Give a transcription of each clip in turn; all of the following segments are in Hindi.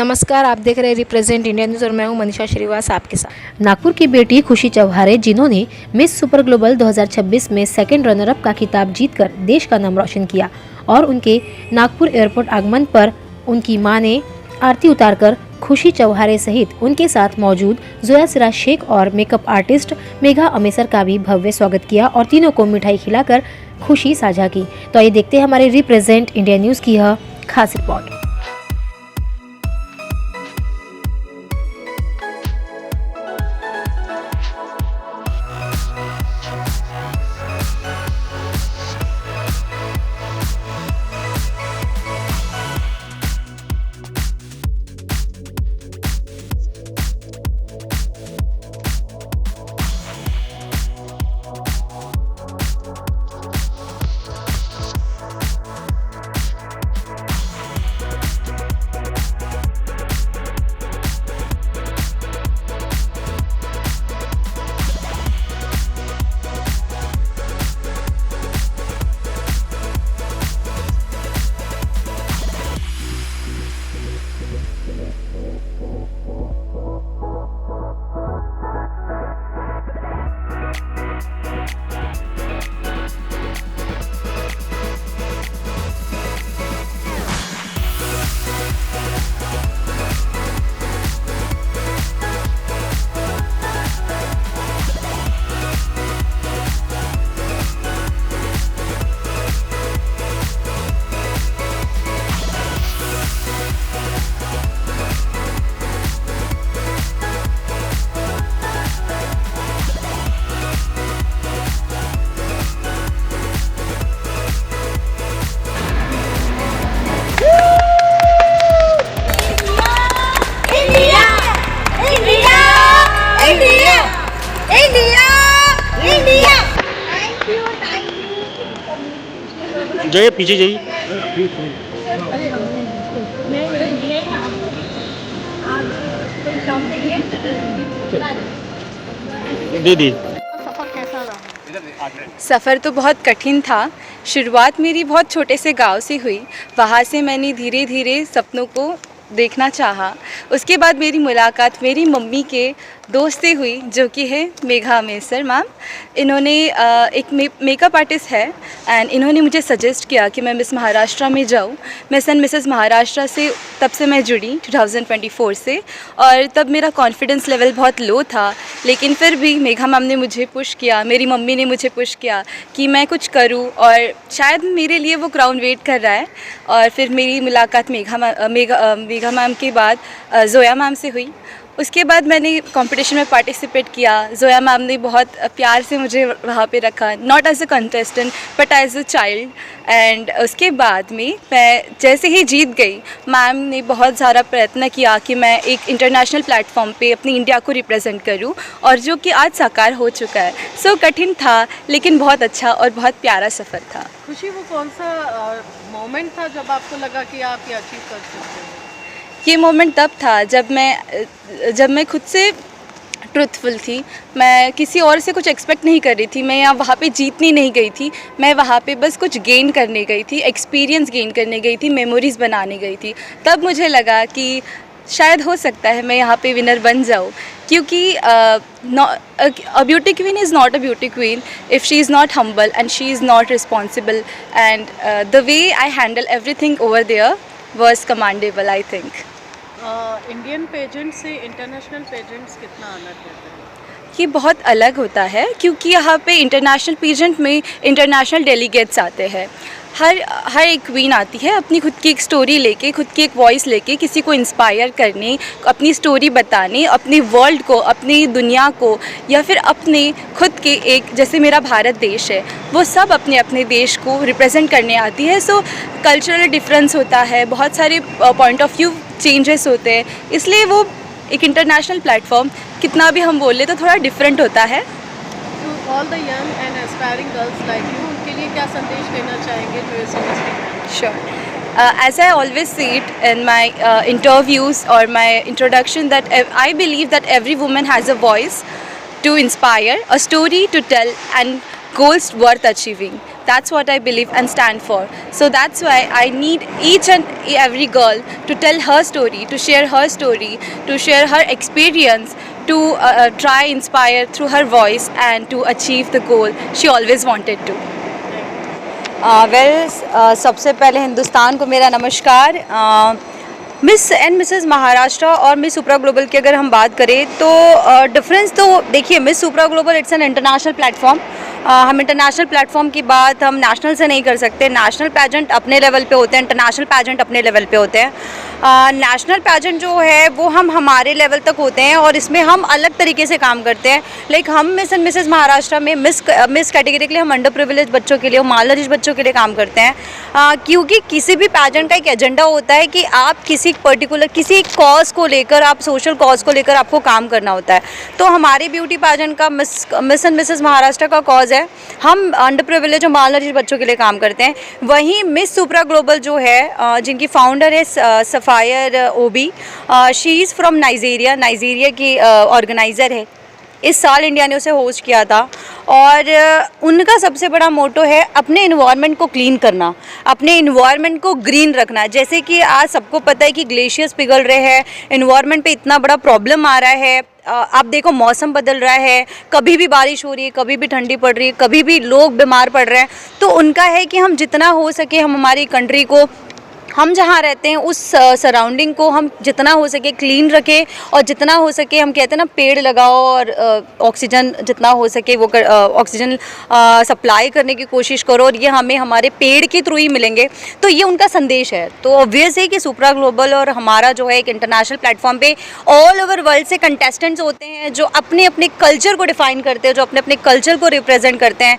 नमस्कार, आप देख रहे हैं रिप्रेजेंट इंडिया न्यूज़ और मैं हूं मनीषा श्रीवास आपके साथ। नागपुर की बेटी खुशी चौहारे, जिन्होंने मिस सुपर ग्लोबल 2026 में सेकंड रनर अप का खिताब जीतकर देश का नाम रोशन किया और उनके नागपुर एयरपोर्ट आगमन पर उनकी मां ने आरती उतारकर खुशी चौहारे सहित उनके साथ मौजूद जोया सिराज शेख और मेकअप आर्टिस्ट मेघा अमेसर का भी भव्य स्वागत किया और तीनों को मिठाई खिलाकर खुशी साझा की। तो आइए देखते हैं हमारे रिप्रेजेंट इंडिया न्यूज़ की यह खास रिपोर्ट। जाइए पीछे जाइए। दे दी। सफ़र तो बहुत कठिन था। शुरुआत मेरी बहुत छोटे से गांव से हुई। वहाँ से मैंने धीरे धीरे सपनों को देखना चाहा। उसके बाद मेरी मुलाकात मेरी मम्मी के दोस्त से हुई, जो कि है मेघा अमेसर मैम। इन्होंने एक मेकअप आर्टिस्ट है एंड इन्होंने मुझे सजेस्ट किया कि मैं मिस महाराष्ट्र में जाऊँ। मिस एंड मिसेस महाराष्ट्र से तब से मैं जुड़ी 2024 से, और तब मेरा कॉन्फिडेंस लेवल बहुत लो था, लेकिन फिर भी मेघा मैम ने मुझे पुश किया, मेरी मम्मी ने मुझे पुश किया कि मैं कुछ करूँ और शायद मेरे लिए वो क्राउन वेट कर रहा है। और फिर मेरी मुलाकात मेघा मैम के बाद जोया मैम से हुई। उसके बाद मैंने कंपटीशन में पार्टिसिपेट किया। जोया मैम ने बहुत प्यार से मुझे वहाँ पे रखा, not as a contestant but as a child. And उसके बाद में मैं जैसे ही जीत गई, मैम ने बहुत सारा प्रयत्न किया कि मैं एक इंटरनेशनल प्लेटफॉर्म पे अपनी इंडिया को रिप्रेजेंट करूँ, और जो कि आज साकार हो चुका है। सो कठिन था लेकिन बहुत अच्छा और बहुत प्यारा सफ़र था। खुशी, वो कौन सा मोमेंट था जब आपको लगा कि आप ये अचीव कर सकते हैं? ये मोमेंट तब था जब मैं खुद से ट्रुथफुल थी। मैं किसी और से कुछ एक्सपेक्ट नहीं कर रही थी। मैं वहाँ पे जीतने नहीं गई थी, मैं वहाँ पे बस कुछ गेन करने गई थी, एक्सपीरियंस गेन करने गई थी, मेमोरीज़ बनाने गई थी। तब मुझे लगा कि शायद हो सकता है मैं यहाँ पे विनर बन जाऊँ, क्योंकि a beauty queen is not a beauty queen if she is not humble and she is not responsible, and the way I handle everything over there was commendable, I think. Indian pageant से इंटरनेशनल पेजेंट्स कितना अलग रहता है? ये बहुत अलग होता है, क्योंकि यहाँ पे इंटरनेशनल पेजेंट में इंटरनेशनल डेलीगेट्स आते हैं। हर एक क्वीन आती है अपनी खुद की एक स्टोरी लेके, खुद की एक वॉइस लेके, किसी को इंस्पायर करने, अपनी स्टोरी बताने, अपने वर्ल्ड को, अपनी दुनिया को, या फिर अपने खुद के एक, जैसे मेरा भारत देश है, वो सब अपने अपने देश को रिप्रेजेंट करने आती है। सो कल्चरल डिफरेंस होता है, बहुत सारे पॉइंट ऑफ व्यू चेंजेस होते हैं, इसलिए वो एक इंटरनेशनल प्लेटफॉर्म कितना भी हम बोले तो थोड़ा डिफरेंट होता है। To all the young and aspiring girls like you, उनके लिए क्या संदेश देना चाहेंगे जो इस industry? Sure. As I always say it in my interviews or my introduction, that I believe that every woman has a voice to inspire, a story to tell, and goals worth achieving. That's what I believe and stand for. So that's why I need each and every girl to tell her story, to share her experience, to try inspire through her voice and to achieve the goal she always wanted to. सबसे पहले हिंदुस्तान को मेरा नमस्कार। मिस एंड मिसेस महाराष्ट्र और मिस सुपरा ग्लोबल की अगर हम बात करें तो डिफरेंस तो देखिए, Miss Supra global it's an international platform. हम इंटरनेशनल प्लेटफॉर्म की बात हम नेशनल से नहीं कर सकते। नेशनल पैजेंट अपने लेवल पे होते हैं, इंटरनेशनल पैजेंट अपने लेवल पे होते हैं। नेशनल पैजेंट जो है वो हम हमारे लेवल तक होते हैं और इसमें हम अलग तरीके से काम करते हैं। लाइक हम मिस एंड मिसेस महाराष्ट्र में मिस कैटेगरी के लिए हम अंडर प्रिविलेज बच्चों के लिए, मालनरिश बच्चों के लिए काम करते हैं, क्योंकि किसी भी पैजेंट का एक एजेंडा होता है कि आप किसी पर्टिकुलर किसी कॉज को लेकर, आप सोशल कॉज को लेकर आपको काम करना होता है। तो हमारे ब्यूटी पैजेंट का मिस एंड मिसेस महाराष्ट्र का कॉज है, हम अंडर प्रिविलेज और मालनरिश बच्चों के लिए काम करते हैं। वहीं मिस सुपरा ग्लोबल जो है, जिनकी फाउंडर है Sapphire Obi, she is from Nigeria की ऑर्गेनाइज़र है। इस साल इंडिया ने उसे होस्ट किया था और उनका सबसे बड़ा मोटो है अपने इन्वायरमेंट को क्लीन करना, अपने इन्वायरमेंट को ग्रीन रखना। जैसे कि आज सबको पता है कि ग्लेशियर्स पिघल रहे हैं, इन्वायरमेंट पे इतना बड़ा प्रॉब्लम आ रहा है। आप देखो, मौसम बदल रहा है, कभी भी बारिश हो रही है, कभी भी ठंडी पड़ रही है, कभी भी लोग बीमार पड़ रहे हैं। तो उनका है कि हम जितना हो सके हम हमारी कंट्री को, हम जहाँ रहते हैं उस सराउंडिंग को हम जितना हो सके क्लीन रखें और जितना हो सके, हम कहते हैं ना, पेड़ लगाओ और ऑक्सीजन जितना हो सके वो ऑक्सीजन सप्लाई करने की कोशिश करो और ये हमें हमारे पेड़ के थ्रू ही मिलेंगे। तो ये उनका संदेश है। तो ऑब्वियस है कि सुपरा ग्लोबल और हमारा जो है एक इंटरनेशनल प्लेटफॉर्म पे ऑल ओवर वर्ल्ड से कंटेस्टेंट्स होते हैं जो अपने अपने कल्चर को डिफ़ाइन करते हैं, जो अपने अपने कल्चर को रिप्रेजेंट करते हैं।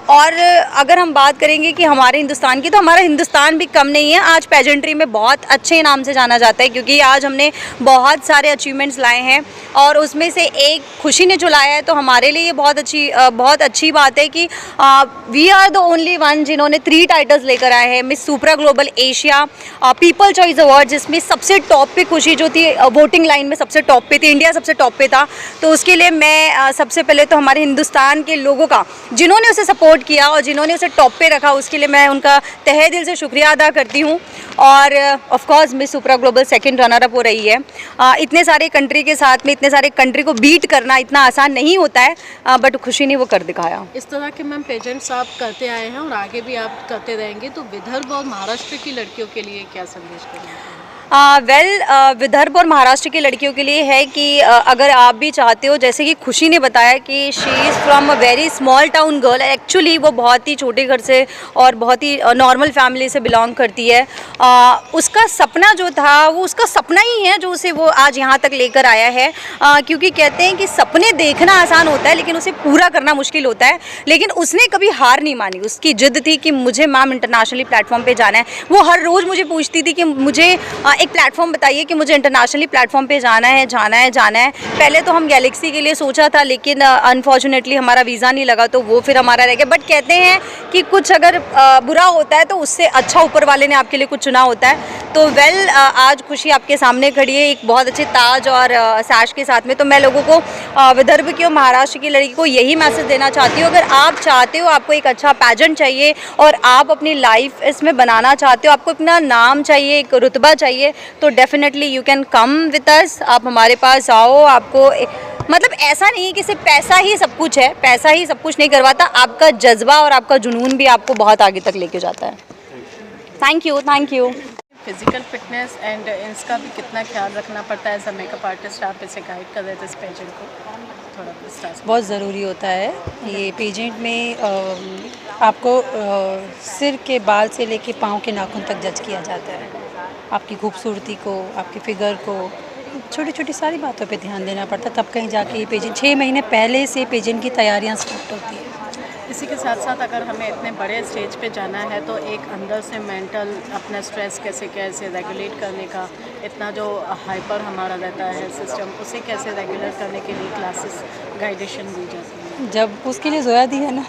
और अगर हम बात करेंगे कि हमारे हिंदुस्तान की, तो हमारा हिंदुस्तान भी कम नहीं है। आज पेजेंट्री में बहुत अच्छे नाम से जाना जाता है, क्योंकि आज हमने बहुत सारे अचीवमेंट्स लाए हैं और उसमें से एक खुशी ने जो लाया है, तो हमारे लिए ये बहुत अच्छी बात है कि we are the only one जिन्होंने 3 टाइटल्स लेकर आए हैं। Miss Supra global Asia people choice award, जिसमें सबसे टॉप पे खुशी जो थी, वोटिंग लाइन में सबसे टॉप पे थी, इंडिया सबसे टॉप पे था। तो उसके लिए मैं सबसे पहले तो हमारे हिंदुस्तान के लोगों का, जिन्होंने उसे सपोर्ट किया और जिन्होंने उसे टॉप पे रखा, उसके लिए मैं उनका तहे दिल से शुक्रिया अदा करती हूँ। और of course Miss Supra global 2nd runner up हो रही है। इतने सारे कंट्री के साथ में इतने सारे कंट्री को बीट करना इतना आसान नहीं होता है, बट खुशी ने वो कर दिखाया। इस तरह के मैम पेजेंट्स आप करते आए हैं और आगे भी आप करते रहेंगे, तो विदर्भ और महाराष्ट्र की लड़कियों के लिए क्या संदेश करेंगे? विदर्भ और महाराष्ट्र की लड़कियों के लिए है कि अगर आप भी चाहते हो, जैसे कि खुशी ने बताया कि she is from a very small town girl, actually वो बहुत ही छोटे घर से और बहुत ही नॉर्मल फैमिली से बिलोंग करती है। उसका सपना जो था वो उसका सपना ही है जो उसे वो आज यहाँ तक लेकर आया है। क्योंकि कहते हैं कि सपने देखना आसान होता है लेकिन उसे पूरा करना मुश्किल होता है, लेकिन उसने कभी हार नहीं मानी। उसकी जिद थी कि मुझे मैम इंटरनेशनली प्लेटफॉर्म पे जाना है। वो हर रोज़ मुझे पूछती थी कि मुझे एक प्लेटफॉर्म बताइए कि मुझे इंटरनेशनली प्लेटफॉर्म पे जाना है। पहले तो हम गैलेक्सी के लिए सोचा था, लेकिन अनफॉर्चुनेटली हमारा वीज़ा नहीं लगा, तो वो फिर हमारा रह गया। बट कहते हैं कि कुछ अगर बुरा होता है तो उससे अच्छा ऊपर वाले ने आपके लिए कुछ चुना होता है। तो आज खुशी आपके सामने खड़ी है एक बहुत अच्छे ताज और सैश के साथ में। तो मैं लोगों को, विदर्भ की और महाराष्ट्र की लड़की को यही मैसेज देना चाहती हूँ, अगर आप चाहते हो, आपको एक अच्छा पैजेंट चाहिए और आप अपनी लाइफ इसमें बनाना चाहते हो, आपको अपना नाम चाहिए, एक रुतबा चाहिए, तो definitely you can come with us. आप हमारे पास आओ। आपको मतलब ऐसा नहीं है कि सिर्फ पैसा ही सब कुछ है, पैसा ही सब कुछ नहीं करवाता, आपका जज्बा और आपका जुनून भी आपको बहुत आगे तक लेके जाता है। Thank you. Physical fitness and इसका भी कितना ख्याल रखना पड़ता है एज अ मेकअप आर्टिस्ट? आप इसे गाइड कर रहे थे इस पेजेंट को, थोड़ा विस्तार। बहुत ज़रूरी होता है ये पेजेंट में। आपको सिर के बाल से लेके पाँव के नाखून तक जज किया जाता है। आपकी खूबसूरती को, आपकी फ़िगर को, छोटी छोटी सारी बातों पे ध्यान देना पड़ता है, तब कहीं जाके ये पेजेंट 6 महीने पहले से पेजेंट की तैयारियां स्टार्ट होती है। इसी के साथ साथ अगर हमें इतने बड़े स्टेज पे जाना है तो एक अंदर से मेंटल अपना स्ट्रेस कैसे रेगुलेट करने का, इतना जो हाइपर हमारा रहता है सिस्टम, उसे कैसे रेगुलेट करने के लिए क्लासेस गाइडेशन दी जाती है? जब उसके लिए जोया दी है ना,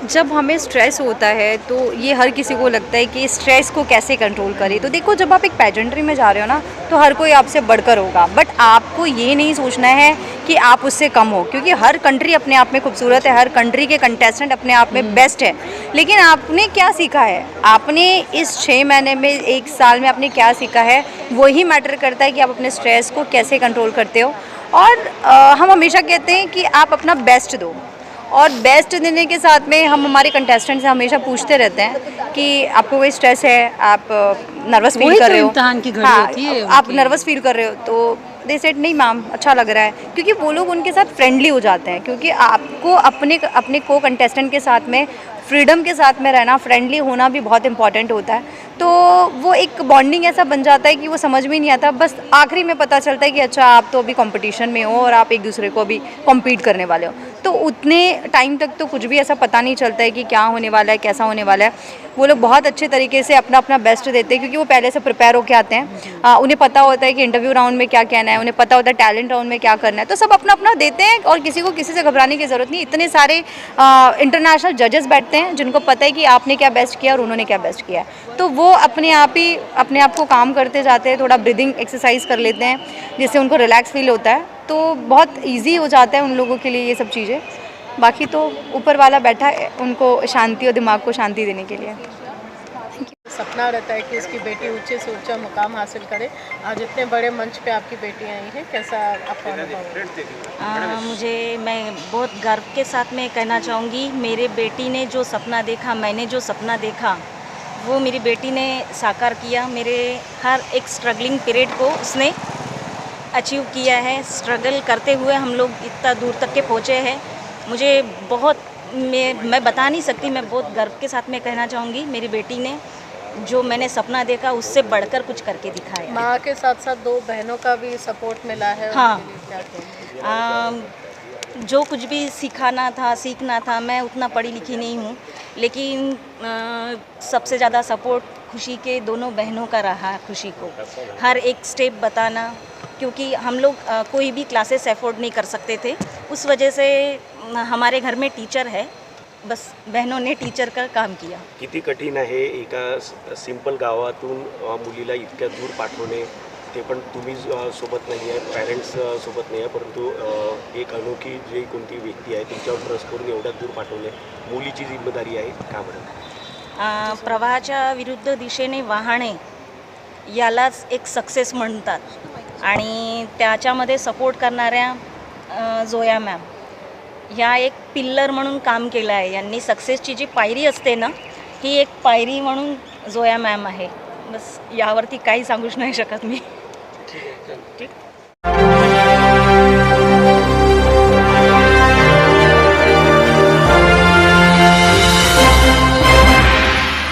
जब हमें स्ट्रेस होता है तो ये हर किसी को लगता है कि स्ट्रेस को कैसे कंट्रोल करें। तो देखो, जब आप एक पेजेंट्री में जा रहे हो ना, तो हर कोई आपसे बढ़कर होगा, बट आपको ये नहीं सोचना है कि आप उससे कम हो, क्योंकि हर कंट्री अपने आप में खूबसूरत है, हर कंट्री के कंटेस्टेंट अपने आप में बेस्ट है। लेकिन आपने क्या सीखा है, आपने इस 6 महीने में, 1 साल में आपने क्या सीखा है, वही मैटर करता है कि आप अपने स्ट्रेस को कैसे कंट्रोल करते हो। और हम हमेशा कहते हैं कि आप अपना बेस्ट दो, और बेस्ट देने के साथ में हम हमारे कंटेस्टेंट से हमेशा पूछते रहते हैं कि आपको कोई स्ट्रेस है, आप नर्वस फील कर रहे हो, इम्तिहान की घड़ी हाँ, होती है आप उनकी। नर्वस फील कर रहे हो, तो दे सेड नहीं मैम अच्छा लग रहा है, क्योंकि वो लोग उनके साथ फ्रेंडली हो जाते हैं। क्योंकि आपको अपने को कंटेस्टेंट के साथ में फ्रीडम के साथ में रहना, फ्रेंडली होना भी बहुत इंपॉर्टेंट होता है। तो वो एक बॉन्डिंग ऐसा बन जाता है कि वो समझ में नहीं आता, बस आखिरी में पता चलता है कि अच्छा आप तो अभी कंपटीशन में हो और आप एक दूसरे को अभी कॉम्पीट करने वाले हो। तो उतने टाइम तक तो कुछ भी ऐसा पता नहीं चलता है कि क्या होने वाला है, कैसा होने वाला है। वो लोग बहुत अच्छे तरीके से अपना अपना बेस्ट देते हैं, क्योंकि वो पहले से प्रिपेयर होकर आते हैं। उन्हें पता होता है कि इंटरव्यू राउंड में क्या कहना है, उन्हें पता होता है टैलेंट राउंड में क्या करना है। तो सब अपना अपना देते हैं और किसी को किसी से घबराने की ज़रूरत नहीं। इतने सारे इंटरनेशनल जजेस बैठते हैं जिनको पता है कि आपने क्या बेस्ट किया और उन्होंने क्या बेस्ट किया है। तो वो अपने आप को काम करते जाते हैं, थोड़ा ब्रीदिंग एक्सरसाइज कर लेते हैं जिससे उनको रिलैक्स फील होता है। तो बहुत ईजी हो जाता है उन लोगों के लिए ये सब चीज़ें। बाकी तो ऊपर वाला बैठा है उनको शांति और दिमाग को शांति देने के लिए। सपना रहता है कि उसकी बेटी ऊंचे से ऊंचा मुकाम हासिल करे। आज इतने बड़े मंच पे आपकी बेटी आई है, कैसा आपका अनुभव है? मैं बहुत गर्व के साथ में कहना चाहूँगी, मेरे बेटी ने जो सपना देखा, मैंने जो सपना देखा, वो मेरी बेटी ने साकार किया। मेरे हर एक स्ट्रगलिंग पीरियड को उसने अचीव किया है। स्ट्रगल करते हुए हम लोग इतना दूर तक के पहुँचे हैं। मुझे बहुत, मैं बता नहीं सकती, मैं बहुत गर्व के साथ में कहना चाहूँगी, मेरी बेटी ने जो मैंने सपना देखा उससे बढ़कर कुछ करके दिखाया। माँ के साथ साथ 2 बहनों का भी सपोर्ट मिला है। हाँ। उनके लिए क्या कहेंगे? जो कुछ भी सीखना था, मैं उतना पढ़ी लिखी नहीं हूँ, लेकिन सबसे ज़्यादा सपोर्ट खुशी के दोनों बहनों का रहा। खुशी को हर एक स्टेप बताना, क्योंकि हम लोग कोई भी क्लासेस अफोर्ड नहीं कर सकते थे। उस वजह से हमारे घर में टीचर है, बस बहनों ने टीचर का काम किया। किती कठीण आहे एका सिंपल गावातून मुलीला इतक्या दूर पाठवणे, ते पण तुम्ही सोबत नाही आहे, पॅरेंट्स सोबत नाही आहे, परंतु एक अनोखी जी कोणती व्यक्ती आहे तुमच्यावर ट्रस्ट करून एवढ्या दूर पाठवणे, मुलीची जिम्मेदारी आहे का बरं? प्रवाहाच्या विरुद्ध दिशेने वाहणे यालाच एक सक्सेस म्हणतात आणि त्याच्यामध्ये सपोर्ट करणाऱ्या जोया मॅम ह्या एक पिल्लर म्हणून काम केलं आहे। यांनी सक्सेसची जी पायरी असते ना, ही एक पायरी म्हणून जोया मॅम आहे। बस यावरती काही सांगूच नाही शकत मी। ठीक.